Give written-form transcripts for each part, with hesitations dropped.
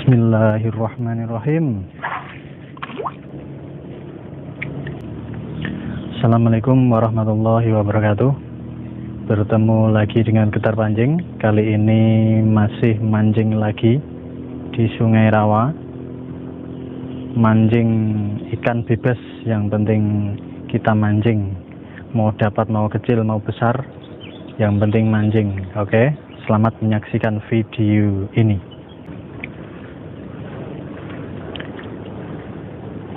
Bismillahirrahmanirrahim. Assalamualaikum warahmatullahi wabarakatuh. Bertemu lagi dengan Getar Pancing. Kali ini masih mancing lagi di Sungai Rawa. Mancing ikan bebas, yang penting kita mancing. Mau dapat, mau kecil, mau besar, yang penting mancing. Oke, selamat menyaksikan video ini.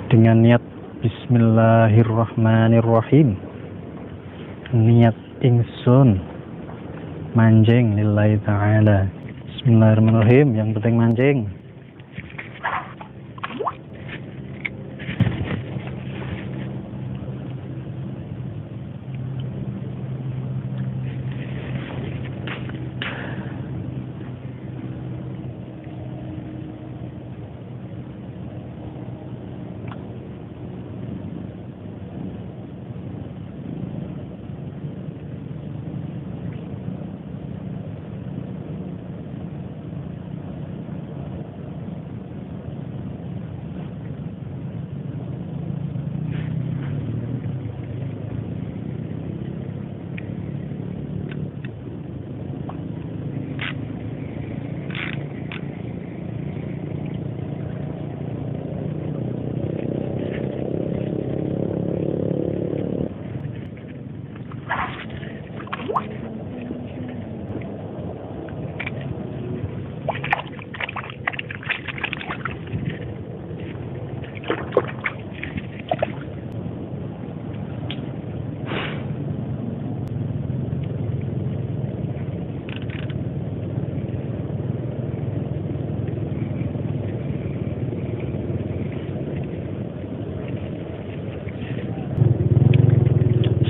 Dengan niat Bismillahirrahmanirrahim, niat ingsun mancing lillahi ta'ala. Bismillahirrahmanirrahim, yang penting mancing.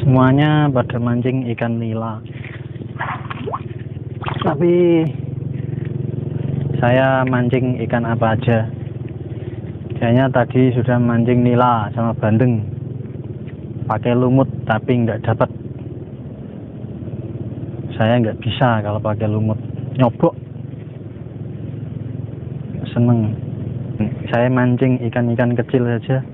Semuanya pada mancing ikan nila, tapi saya mancing ikan apa aja. Kayaknya tadi sudah mancing nila sama bandeng pakai lumut, tapi nggak dapat. Saya nggak bisa kalau pakai lumut, nyobok. Seneng saya mancing ikan-ikan kecil saja.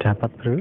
dapat bro.